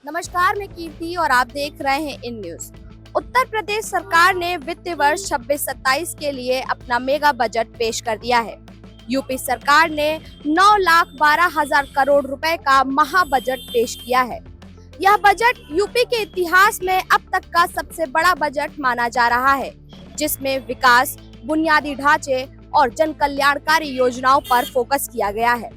नमस्कार, मैं कीर्ति और आप देख रहे हैं इन न्यूज। उत्तर प्रदेश सरकार ने वित्त वर्ष 26-27 के लिए अपना मेगा बजट पेश कर दिया है। यूपी सरकार ने 9,12,000 करोड़ रुपए का महा बजट पेश किया है। यह बजट यूपी के इतिहास में अब तक का सबसे बड़ा बजट माना जा रहा है, जिसमें विकास, बुनियादी ढांचे और जन कल्याणकारी योजनाओं पर फोकस किया गया है।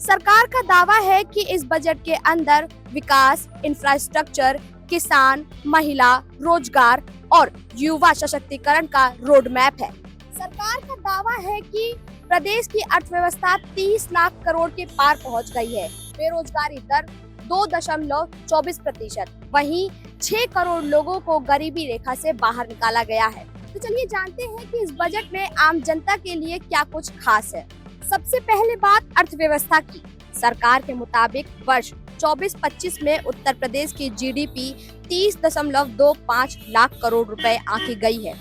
सरकार का दावा है कि इस बजट के अंदर विकास, इंफ्रास्ट्रक्चर, किसान, महिला, रोजगार और युवा सशक्तिकरण का रोड मैप है। सरकार का दावा है कि प्रदेश की अर्थव्यवस्था 30 लाख करोड़ के पार पहुंच गई है। बेरोजगारी दर 2.24%, वहीं 6 करोड़ लोगों को गरीबी रेखा से बाहर निकाला गया है। तो चलिए जानते हैं कि इस बजट में आम जनता के लिए क्या कुछ खास है। सबसे पहले बात अर्थव्यवस्था की। सरकार के मुताबिक वर्ष 24-25 में उत्तर प्रदेश की जीडीपी 30.25 लाख करोड़ रुपए आंकी गई है,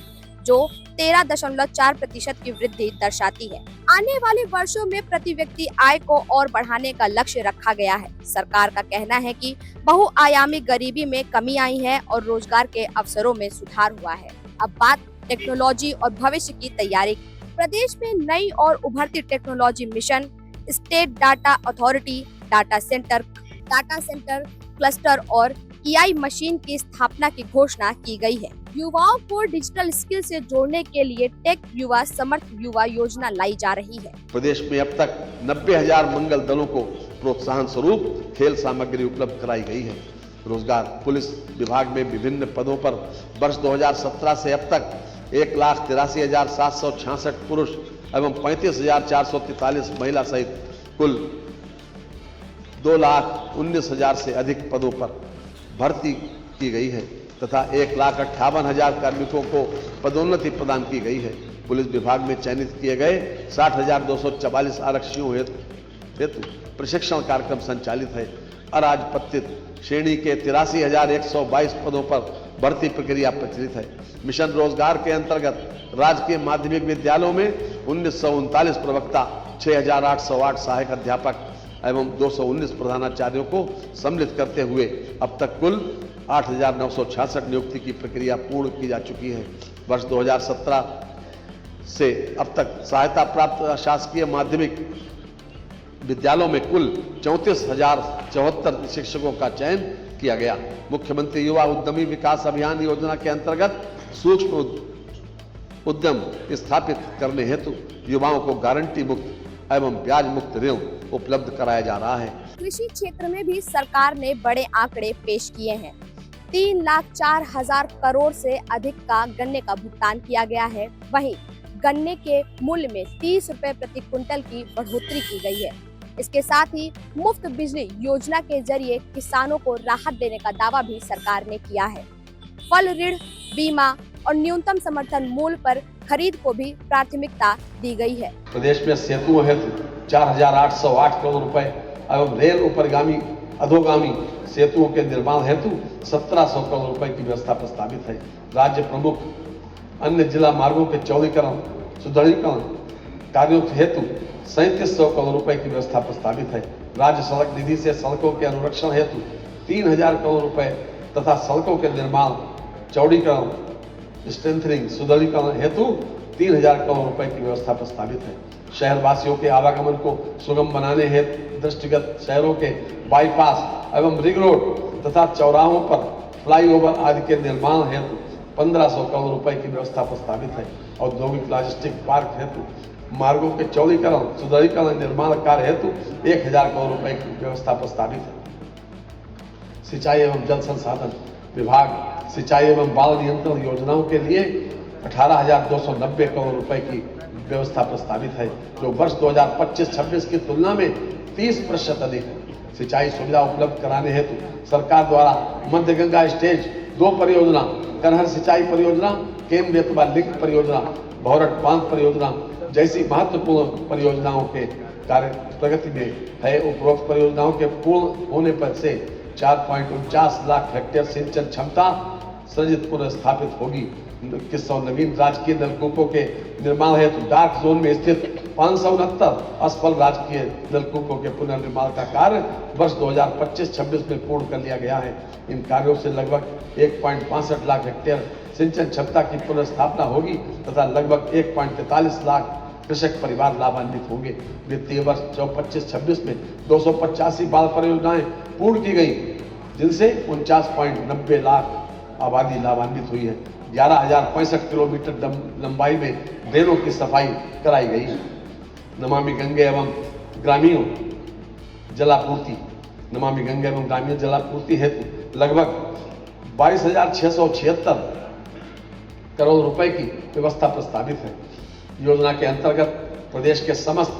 जो 13.4% की वृद्धि दर्शाती है। आने वाले वर्षों में प्रति व्यक्ति आय को और बढ़ाने का लक्ष्य रखा गया है। सरकार का कहना है कि बहुआयामी गरीबी में कमी आई है और रोजगार के अवसरों में सुधार हुआ है। अब बात टेक्नोलॉजी और भविष्य की तैयारी। प्रदेश में नई और उभरती technology mission, state data authority, data centre cluster और एआई मशीन की स्थापना की घोषणा की गई है। युवाओं को डिजिटल स्किल से जोड़ने के लिए टेक युवा समर्थ युवा योजना लाई जा रही है। प्रदेश में अब तक 90,000 मंगल दलों को प्रोत्साहन स्वरूप खेल सामग्री उपलब्ध कराई गई है। रोजगार, पुलिस विभाग में विभिन्न पदों पर वर्ष 2017 से अब तक 1,83,766 पुरुष एवं 35,443 महिला सहित कुल 2,19,000 से अधिक पदों पर भर्ती की गई है तथा 1,58,000 कार्मिकों को पदोन्नति प्रदान की गई है। पुलिस विभाग में चयनित किए गए 60,244 आरक्षियों हेतु प्रशिक्षण कार्यक्रम संचालित है। अराजपत्रित श्रेणी के 83,122 पदों पर भर्ती प्रक्रिया प्रचलित है। मिशन रोजगार के अंतर्गत राजकीय माध्यमिक विद्यालयों में 1939 प्रवक्ता, 6,808 सहायक अध्यापक एवं 219 प्रधानाचार्यों को सम्मिलित करते हुए अब तक कुल 8,966 नियुक्ति की प्रक्रिया पूर्ण की जा चुकी है। वर्ष 2017 से अब तक सहायता प्राप्त शासकीय माध्यमिक विद्यालयों में कुल 34,074 शिक्षकों का चयन किया गया। मुख्यमंत्री युवा उद्यमी विकास अभियान योजना के अंतर्गत सूक्ष्म उद्यम स्थापित करने हेतु युवाओं को गारंटी मुक्त एवं ब्याज मुक्त ऋण उपलब्ध कराया जा रहा है। कृषि क्षेत्र में भी सरकार ने बड़े आंकड़े पेश किए हैं। 3,04,000 करोड़ से अधिक का गन्ने का भुगतान किया गया है। वहीं गन्ने के मूल्य में 30 रुपए प्रति क्विंटल की बढ़ोतरी की गई है। इसके साथ ही मुफ्त बिजली योजना के जरिए किसानों को राहत देने का दावा भी सरकार ने किया है। फल ऋण, बीमा और न्यूनतम समर्थन मूल्य पर खरीद को भी प्राथमिकता दी गई है। प्रदेश में सेतुओं हेतु 4,808 करोड़ रुपए एवं रेल उपरगामी अधोगामी सेतुओं के निर्माण हेतु 1,700 करोड़ रुपए की व्यवस्था प्रस्तावित है। राज्य प्रमुख अन्य जिला मार्गों के चौड़ीकरण, सुदृढ़ीकरण कार्यों हेतु 3,700 करोड़ रुपए की व्यवस्था प्रस्तावित है। राज्य सड़क निधि से सड़कों के अनुरक्षण हेतु 3,000 करोड़ रुपए तथा सड़कों के निर्माण, चौड़ीकरण, स्ट्रेंथनिंग, सुदृढ़ीकरण हेतु 3,000 करोड़ रुपए की व्यवस्था प्रस्तावित है। शहरवासियों के आवागमन को सुगम बनाने हेतु दृष्टिगत शहरों के बाईपास एवं रिंग रोड तथा चौराहों पर फ्लाईओवर आदि के निर्माण हेतु 1,500 करोड़ रुपए की व्यवस्था प्रस्तावित है। औद्योगिक लॉजिस्टिक पार्क हेतु मार्गों के चौड़ीकरण, सुदृढ़ीकरण, निर्माण कार्य हेतु 1,000 करोड़ रुपए की व्यवस्था प्रस्तावित है। सिंचाई एवं जल संसाधन विभाग सिंचाई एवं बाढ़ नियंत्रण योजनाओं के लिए 18,290 करोड़ रुपए की व्यवस्था प्रस्तावित है, जो वर्ष 2025-26 की तुलना में 30% अधिक है। सिंचाई सुविधा उपलब्ध कराने हेतु सरकार द्वारा मध्य गंगा स्टेज 2 परियोजना, करहर सिंचाई परियोजना, केन बेतवा लिंक परियोजना, भौरट बांध परियोजना जैसी महत्वपूर्ण परियोजनाओं के कार्य प्रगति में है। उपरोक्त परियोजनाओं के पूर्ण होने पर से 4.49 लाख हेक्टेयर सिंचन क्षमता सृजित पुनः स्थापित होगी। 2100 नवीन राजकीय नलकूपों के निर्माण हेतु डार्क जोन में स्थित 569 असफल राजकीय नलकूपों के पुनर्निर्माण का कार्य वर्ष 2025-26 में पूर्ण कर लिया गया है। इन कार्यों से लगभग 1.65 लाख हेक्टेयर सिंचन क्षमता की पुनर्स्थापना होगी तथा लगभग 1.43 लाख कृषक परिवार लाभान्वित होंगे। वित्तीय वर्ष 25-26 में 285 बाढ़ परियोजनाएं पूर्ण की गई, जिनसे 49.90 लाख आबादी लाभान्वित हुई है। 11,065 किलोमीटर लंबाई में ड्रेनों की सफाई कराई गई। नमामि गंगे एवं ग्रामीण जलापूर्ति हेतु लगभग 22,676 करोड़ रुपए की व्यवस्था प्रस्तावित है। योजना के अंतर्गत प्रदेश के समस्त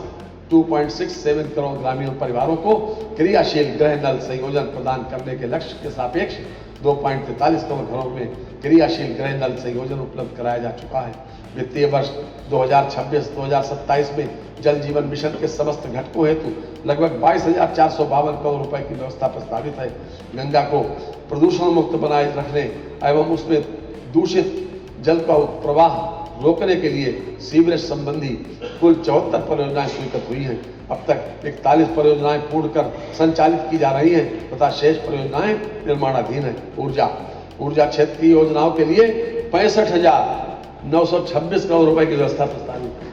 2.67 करोड़ ग्रामीण परिवारों को क्रियाशील गृह नल संयोजन प्रदान करने के लक्ष्य के सापेक्ष 2.43 करोड़ घरों में क्रियाशील गृह नल संयोजन उपलब्ध कराया जा चुका है। वित्तीय वर्ष 2026-2027 में जल जीवन मिशन के समस्त घटकों हेतु लगभग 22,452 करोड़ रुपए की व्यवस्था प्रस्तावित है। गंगा को प्रदूषण मुक्त बनाए रखने एवं उसमें दूषित जल का प्रवाह रोकने के लिए सीवरेज संबंधी कुल 74 परियोजनाएं स्वीकृत हुई हैं। अब तक 41 परियोजनाएं पूर्ण कर संचालित की जा रही हैं तथा शेष परियोजनाएं निर्माणाधीन हैं। ऊर्जा क्षेत्र की योजनाओं के लिए 65,926 करोड़ रुपए की व्यवस्था प्रस्तावित है।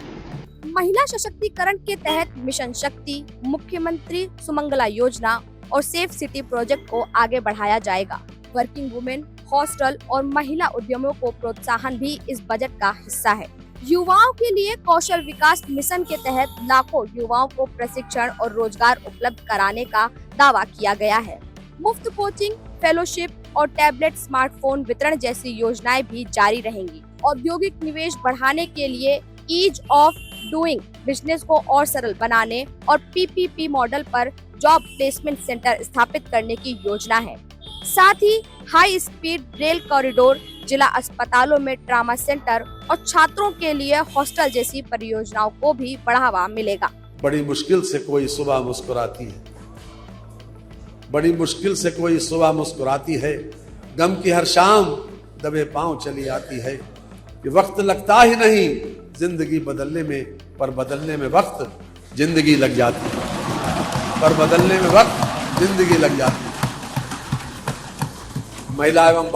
महिला सशक्तिकरण के तहत मिशन शक्ति, मुख्यमंत्री सुमंगला योजना और सेफ सिटी प्रोजेक्ट को आगे बढ़ाया जाएगा। वर्किंग वुमेन, हॉस्टल और महिला उद्यमों को प्रोत्साहन भी इस बजट का हिस्सा है। युवाओं के लिए कौशल विकास मिशन के तहत लाखों युवाओं को प्रशिक्षण और रोजगार उपलब्ध कराने का दावा किया गया है। मुफ्त कोचिंग, फेलोशिप और टैबलेट स्मार्टफोन वितरण जैसी योजनाएं भी जारी रहेंगी। औद्योगिक निवेश बढ़ाने के लिए ईज ऑफ डूइंग बिजनेस को और सरल बनाने और पीपीपी मॉडल पर जॉब प्लेसमेंट सेंटर स्थापित करने की योजना है। साथ ही हाई स्पीड रेल कॉरिडोर, जिला अस्पतालों में ट्रामा सेंटर और छात्रों के लिए हॉस्टल जैसी परियोजनाओं को भी बढ़ावा मिलेगा। बड़ी मुश्किल से कोई सुबह मुस्कुराती है, बड़ी मुश्किल से कोई सुबह मुस्कुराती है, गम की हर शाम दबे पांव चली आती है। ये वक्त लगता ही नहीं जिंदगी बदलने में, पर बदलने में वक्त जिंदगी लग जाती है, पर बदलने में वक्त जिंदगी लग जाती है। महिला एवं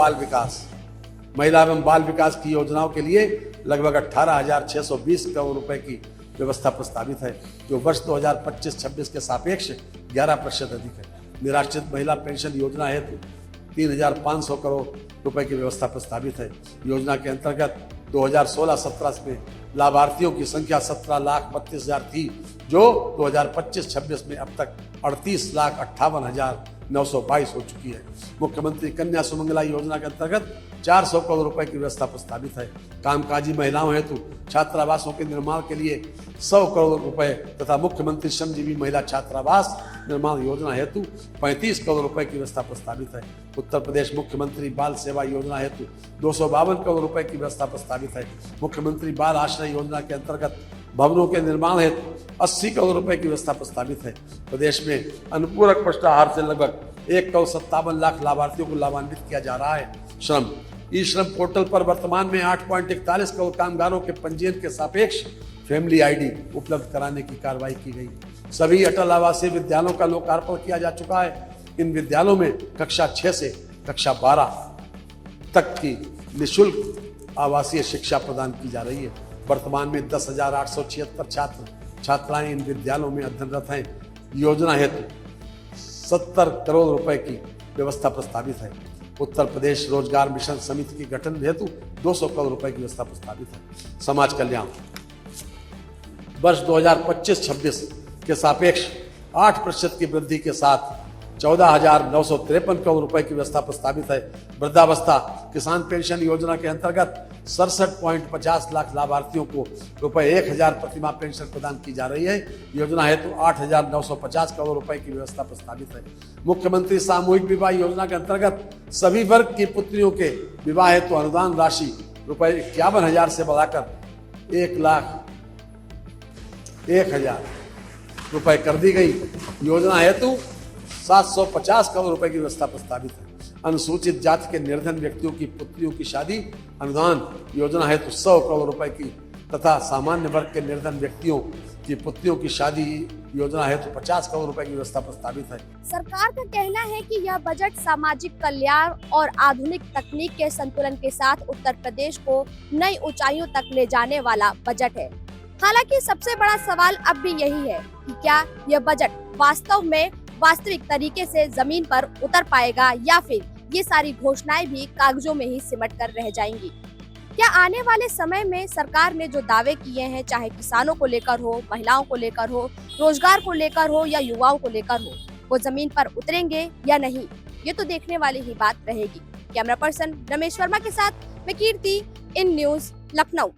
बाल विकास की योजनाओं के लिए लगभग 18,620 करोड़ रुपए की व्यवस्था प्रस्तावित है, जो वर्ष 2025-26 के सापेक्ष 11% अधिक है। निराश्रित महिला पेंशन योजना हेतु 3,500 करोड़ रुपए की व्यवस्था प्रस्तावित है। योजना के अंतर्गत 2016-17 में लाभार्थियों की संख्या 17,32,000 थी, जो 2025-26 में अब तक 38,58,922 हो चुकी है। मुख्यमंत्री कन्या सुमंगला योजना के अंतर्गत 400 करोड़ रुपए की व्यवस्था प्रस्तावित है। कामकाजी महिलाओं हेतु छात्रावासों के निर्माण के लिए 100 करोड़ रुपए तथा मुख्यमंत्री श्रमजीवी महिला छात्रावास निर्माण योजना हेतु 35 करोड़ रुपए की व्यवस्था प्रस्तावित है। उत्तर प्रदेश मुख्यमंत्री बाल सेवा योजना हेतु 252 करोड़ रुपए की व्यवस्था प्रस्तावित है। मुख्यमंत्री बाल आश्रय योजना के अंतर्गत भवनों के निर्माण हेतु 80 करोड़ रुपए की व्यवस्था प्रस्तावित है। प्रदेश में अनुपूरक पुष्टाहार से लगभग 1,57 लाख लाभार्थियों को लाभान्वित किया जा रहा है। ई श्रम पोर्टल पर वर्तमान में 8.41 करोड़ कामगारों के पंजीयन के सापेक्ष फैमिली आईडी उपलब्ध कराने की कार्रवाई की गई। सभी अटल आवासीय विद्यालयों का लोकार्पण किया जा चुका है। इन विद्यालयों में कक्षा 6 से कक्षा 12 तक की निःशुल्क आवासीय शिक्षा प्रदान की जा रही है। वर्तमान में 10,876 छात्र छात्राएं इन विद्यालयों में अध्ययनरत हैं। योजना हेतु 70 करोड़ रुपए की व्यवस्था प्रस्तावित है। उत्तर प्रदेश रोजगार मिशन समिति के गठन हेतु 200 करोड़ रुपए की व्यवस्था प्रस्तावित है। समाज कल्याण वर्ष 2025-26 के सापेक्ष 8% की वृद्धि के साथ 14,953 करोड़ रुपए की व्यवस्था प्रस्तावित है। वृद्धावस्था किसान पेंशन योजना के अंतर्गत 67.50 लाख लाभार्थियों को रुपए 1,000 प्रतिमाह पेंशन प्रदान की जा रही है। योजना हेतु 8,950 करोड़ रुपए की व्यवस्था प्रस्तावित है। मुख्यमंत्री सामूहिक विवाह योजना के अंतर्गत सभी वर्ग की पुत्रियों के विवाह हेतु अनुदान राशि रुपए 51,000 से बढ़ाकर 1,01,000 रुपए कर दी गई। योजना हेतु 750 करोड़ रुपए की व्यवस्था प्रस्तावित है। अनुसूचित जाति के निर्धन व्यक्तियों की पुत्रियों की शादी अनुदान योजना हेतु 100 करोड़ रुपए की तथा सामान्य वर्ग के निर्धन व्यक्तियों कि पुत्रियों की शादी योजना है तो 50 करोड़ रुपए की व्यवस्था प्रस्तावित है। सरकार का कहना है कि यह बजट सामाजिक कल्याण और आधुनिक तकनीक के संतुलन के साथ उत्तर प्रदेश को नई ऊंचाइयों तक ले जाने वाला बजट है। हालांकि सबसे बड़ा सवाल अब भी यही है कि क्या यह बजट वास्तव में वास्तविक तरीके से जमीन पर उतर पाएगा या फिर ये सारी घोषणाएं भी कागजों में ही सिमट कर रह जाएंगी। क्या आने वाले समय में सरकार ने जो दावे किए हैं, चाहे किसानों को लेकर हो, महिलाओं को लेकर हो, रोजगार को लेकर हो या युवाओं को लेकर हो, वो जमीन पर उतरेंगे या नहीं, ये तो देखने वाली ही बात रहेगी। कैमरा पर्सन रमेश वर्मा के साथ मैं कीर्ति, इन न्यूज लखनऊ।